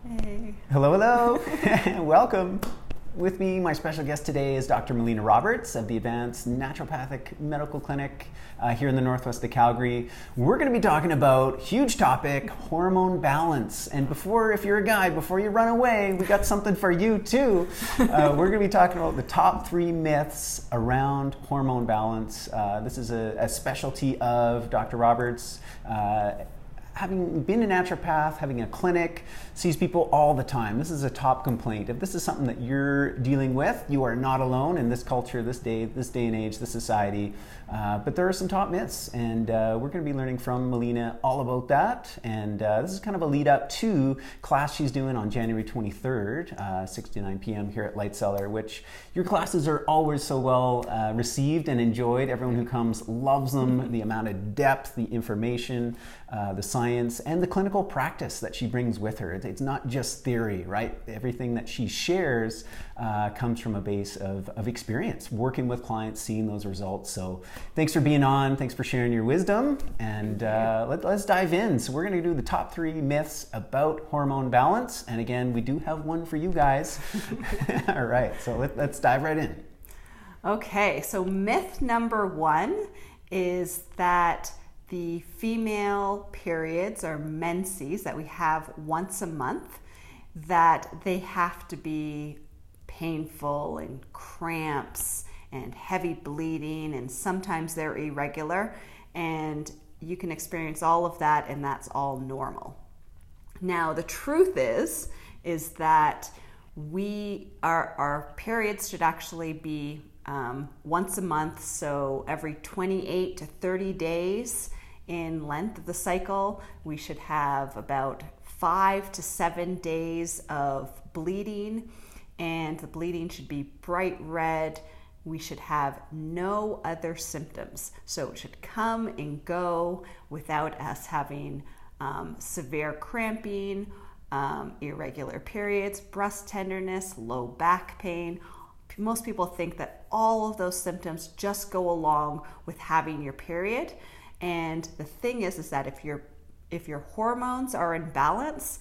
Hey. Hello, hello. Welcome. With me, my special guest today is Dr. Melina Roberts of the Advanced Naturopathic Medical Clinic here in the northwest of Calgary. We're going to be talking about huge topic, hormone balance. And if you're a guy, before you run away, we got something for you too. We're going to be talking about the top 3 myths around hormone balance. This is a specialty of Dr. Roberts. Having been a naturopath, having a clinic, sees people all the time. This is a top complaint. If this is something that you're dealing with, you are not alone in this culture, this day and age, this society. But there are some top myths, and we're going to be learning from Melina all about that. And this is kind of a lead up to class she's doing on January 23rd, 6 to 9 p.m. here at Light Cellar, which your classes are always so well received and enjoyed. Everyone who comes loves them, the amount of depth, the information, the science, and the clinical practice that she brings with her. It's not just theory, right? Everything that she shares comes from a base of experience, working with clients, seeing those results. So thanks for being on. Thanks for sharing your wisdom. And let's dive in. So we're going to do the top 3 myths about hormone balance. And again, we do have one for you guys. All right, so let's dive right in. Okay, so myth number 1 is that the female periods or menses that we have once a month, that they have to be painful and cramps and heavy bleeding, and sometimes they're irregular, and you can experience all of that, and that's all normal. Now, the truth is that our periods should actually be once a month, so every 28 to 30 days in length of the cycle. We should have about 5 to 7 days of bleeding, and the bleeding should be bright red. We should have no other symptoms, so it should come and go without us having severe cramping, irregular periods, breast tenderness, low back pain. Most people think that all of those symptoms just go along with having your period. And the thing is that if your hormones are in balance,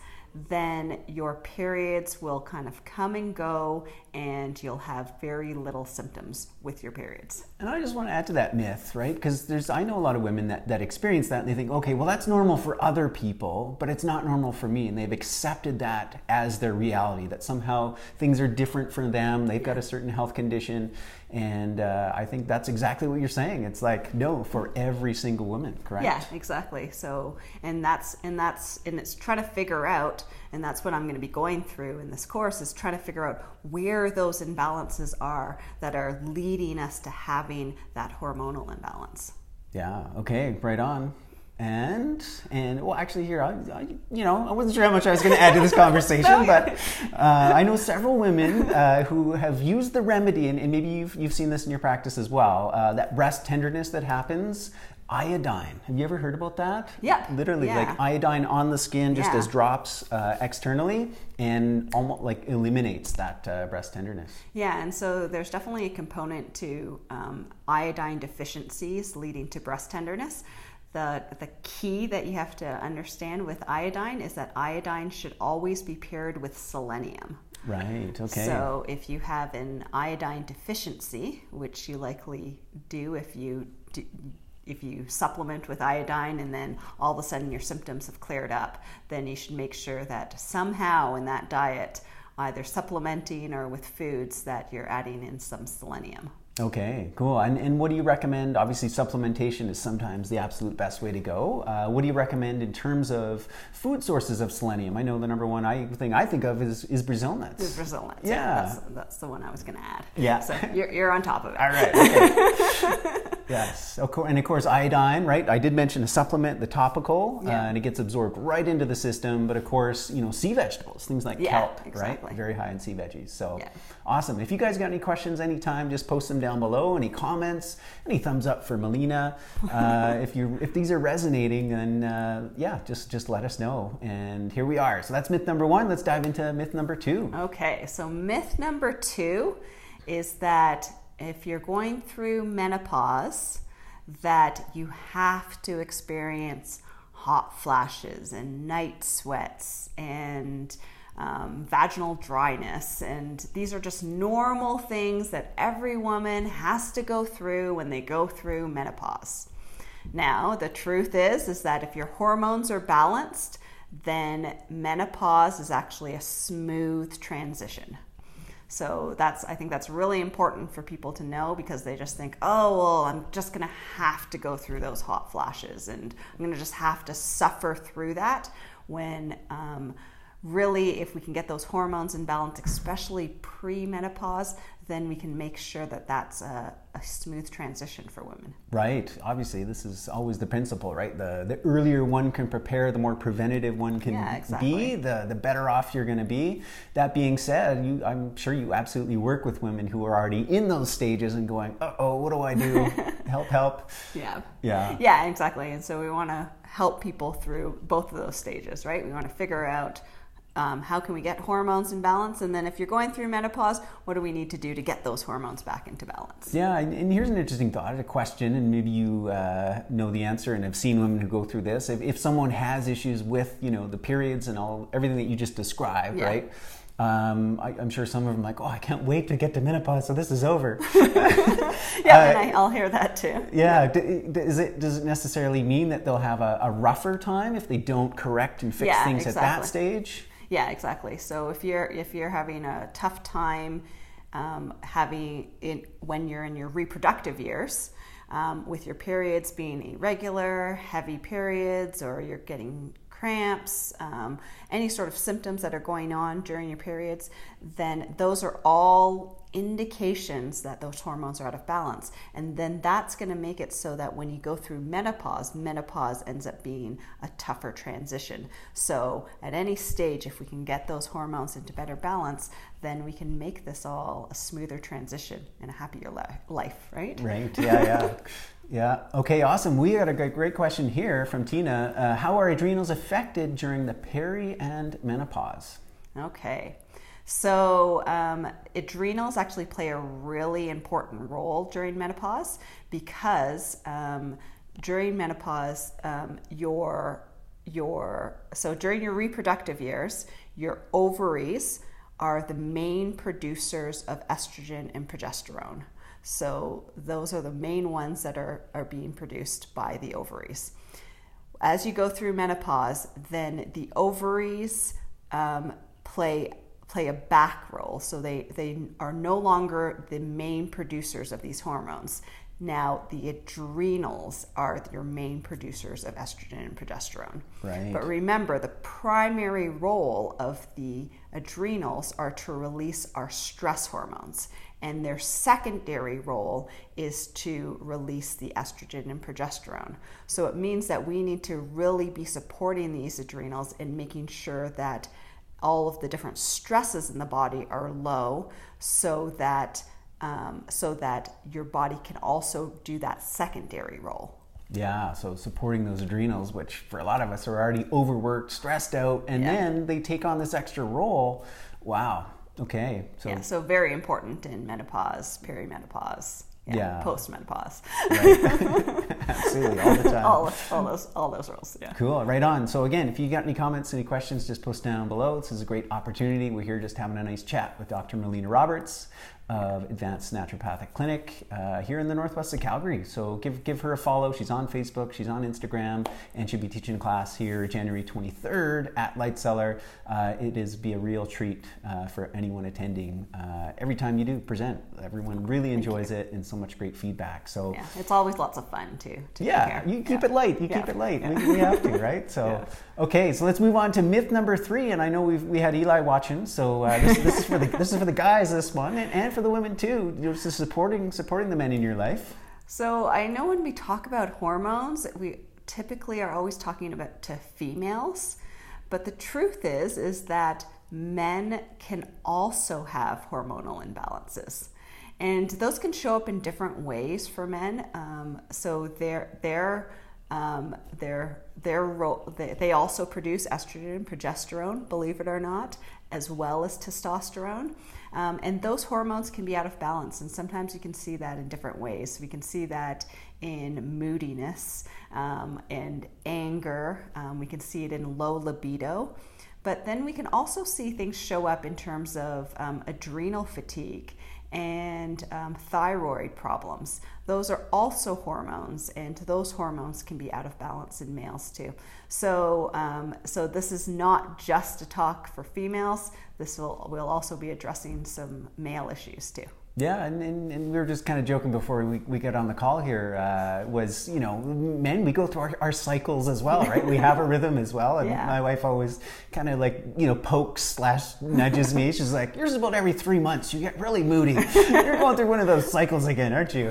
then your periods will kind of come and go, and you'll have very little symptoms with your periods. And I just want to add to that myth, right? Because I know a lot of women that experience that, and they think, okay, well, that's normal for other people, but it's not normal for me. And they've accepted that as their reality, that somehow things are different for them. They've got a certain health condition. And I think that's exactly what you're saying. It's like, no, for every single woman, correct? Yeah, exactly. So, and it's trying to figure out, and that's what I'm going to be going through in this course, is trying to figure out where those imbalances are that are leading us to having that hormonal imbalance. Yeah. Okay. Right on. And well, actually, here I wasn't sure how much I was going to add to this conversation, but I know several women who have used the remedy, and maybe you've seen this in your practice as well. That breast tenderness that happens. Iodine. Have you ever heard about that? Yeah. Literally, yeah. Like iodine on the skin, just as drops externally, and almost like eliminates that breast tenderness. Yeah, and so there's definitely a component to iodine deficiencies leading to breast tenderness. The key that you have to understand with iodine is that iodine should always be paired with selenium. Right, okay. So if you have an iodine deficiency, which you likely do if you supplement with iodine and then all of a sudden your symptoms have cleared up, then you should make sure that somehow in that diet, either supplementing or with foods, that you're adding in some selenium. Okay, cool. And what do you recommend? Obviously, supplementation is sometimes the absolute best way to go. What do you recommend in terms of food sources of selenium? I know the number one thing I think of is Brazil nuts. Is Brazil nuts. Yeah. That's the one I was going to add. Yeah. So you're on top of it. All right. Okay. Yes. And of course, iodine, right? I did mention a supplement, the topical, and it gets absorbed right into the system. But of course, sea vegetables, things like kelp, exactly. Right? Very high in sea veggies. So awesome. If you guys got any questions anytime, just post them down below. Any comments, any thumbs up for Melina. If these are resonating, then just let us know. And here we are. So that's myth number 1. Let's dive into myth number 2. Okay. So myth number 2 is that if you're going through menopause, that you have to experience hot flashes and night sweats and vaginal dryness. And these are just normal things that every woman has to go through when they go through menopause. Now, the truth is that if your hormones are balanced, then menopause is actually a smooth transition. So I think that's really important for people to know, because they just think, oh, well, I'm just going to have to go through those hot flashes and I'm going to just have to suffer through that, when really, if we can get those hormones in balance, especially pre-menopause, then we can make sure that that's a smooth transition for women. Right. Obviously, this is always the principle, right? The earlier one can prepare, the more preventative one can be, the better off you're going to be. That being said, I'm sure you absolutely work with women who are already in those stages and going, uh-oh, what do I do? help. Yeah, exactly. And so we want to help people through both of those stages, right? We want to figure out how can we get hormones in balance? And then if you're going through menopause, what do we need to do to get those hormones back into balance? Yeah, and here's an interesting thought, a question, and maybe you know the answer and have seen women who go through this. If someone has issues with, the periods and everything that you just described, right? I'm sure some of them are like, oh, I can't wait to get to menopause, so this is over. And I'll hear that too. Yeah. Does it necessarily mean that they'll have a rougher time if they don't correct and fix things at that stage? Yeah, exactly. So if you're having a tough time when you're in your reproductive years, with your periods being irregular, heavy periods, or you're getting cramps, any sort of symptoms that are going on during your periods, then those are all indications that those hormones are out of balance. And then that's going to make it so that when you go through menopause ends up being a tougher transition. So at any stage, if we can get those hormones into better balance, then we can make this all a smoother transition and a happier life, right? Right, yeah. Okay, awesome. We got a great question here from Tina. How are adrenals affected during the peri and menopause? Okay. So adrenals actually play a really important role during menopause, because during menopause, so during your reproductive years, your ovaries are the main producers of estrogen and progesterone. So those are the main ones that are being produced by the ovaries. As you go through menopause, then the ovaries play a back role. So they are no longer the main producers of these hormones. Now the adrenals are your main producers of estrogen and progesterone. Right. But remember, the primary role of the adrenals are to release our stress hormones, and their secondary role is to release the estrogen and progesterone. So it means that we need to really be supporting these adrenals and making sure that all of the different stresses in the body are low, so that your body can also do that secondary role. Yeah, so supporting those adrenals, which for a lot of us are already overworked, stressed out, and then they take on this extra role. Wow. Okay. So very important in menopause, perimenopause, post-menopause. Right. Absolutely, all the time. all those roles. Yeah. Cool. Right on. So again, if you got any comments, any questions, just post down below. This is a great opportunity. We're here just having a nice chat with Dr. Melina Roberts of Advanced Naturopathic Clinic here in the northwest of Calgary. So give her a follow. She's on Facebook, she's on Instagram, and she'll be teaching a class here January 23rd at Light Cellar. It is be a real treat for anyone attending. Every time you do present, everyone really enjoys it, and so much great feedback. So it's always lots of fun too. You keep it light. Keep it light. We have to, right? So okay, so let's move on to myth number 3. And I know we had Eli watching, so this is for the guys, this one, and for the women too. Just supporting the men in your life. So I know when we talk about hormones, we typically are always talking about to females, but the truth is that men can also have hormonal imbalances, and those can show up in different ways for men. So their role, they also produce estrogen and progesterone, believe it or not, as well as testosterone. And those hormones can be out of balance, and sometimes you can see that in different ways. We can see that in moodiness and anger. We can see it in low libido. But then we can also see things show up in terms of adrenal fatigue and thyroid problems. Those are also hormones, and those hormones can be out of balance in males too. So this is not just a talk for females. We'll also be addressing some male issues too. Yeah, and we were just kind of joking before we get on the call here, was, men, we go through our cycles as well, right? We have a rhythm as well. And my wife always kind of pokes/nudges me. She's like, yours is about every 3 months. You get really moody. You're going through one of those cycles again, aren't you?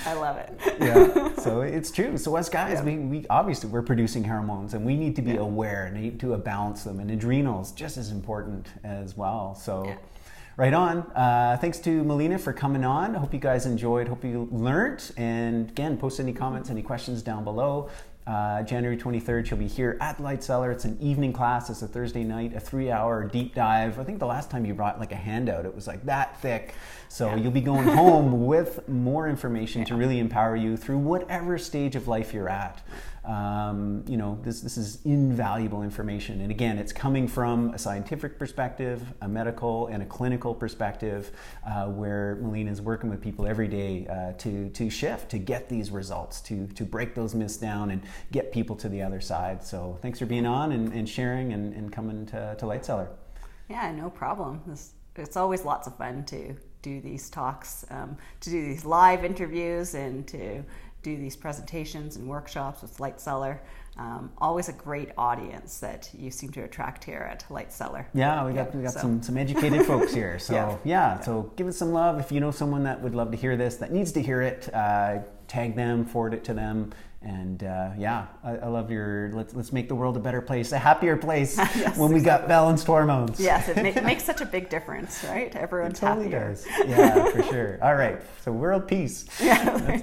I love it. Yeah, so it's true. So us guys, we obviously, we're producing hormones, and we need to be aware and need to balance them. And adrenals, just as important as well. So. Yeah. Right on. Thanks to Melina for coming on. I hope you guys enjoyed. Hope you learned. And again, post any comments, any questions down below. January 23rd, she'll be here at Light Cellar. It's an evening class. It's a Thursday night, a 3-hour deep dive. I think the last time you brought like a handout, it was like that thick. So you'll be going home with more information to really empower you through whatever stage of life you're at. This is invaluable information. And again, it's coming from a scientific perspective, a medical and a clinical perspective, where Melina is working with people every day to shift, to get these results, to break those myths down and get people to the other side. So thanks for being on and sharing and coming to Light Cellar. Yeah, no problem. It's always lots of fun to do these talks, to do these live interviews, and to do these presentations and workshops with Light Cellar. Always a great audience that you seem to attract here at Light Cellar. Yeah, we got some educated folks here. So so give us some love. If you know someone that would love to hear this, that needs to hear it, tag them, forward it to them. And I love your let's make the world a better place, a happier place when we got balanced hormones. Yes, it makes such a big difference, right? Everyone's totally happier. Does. Yeah, for sure. All right, so world peace. Yeah.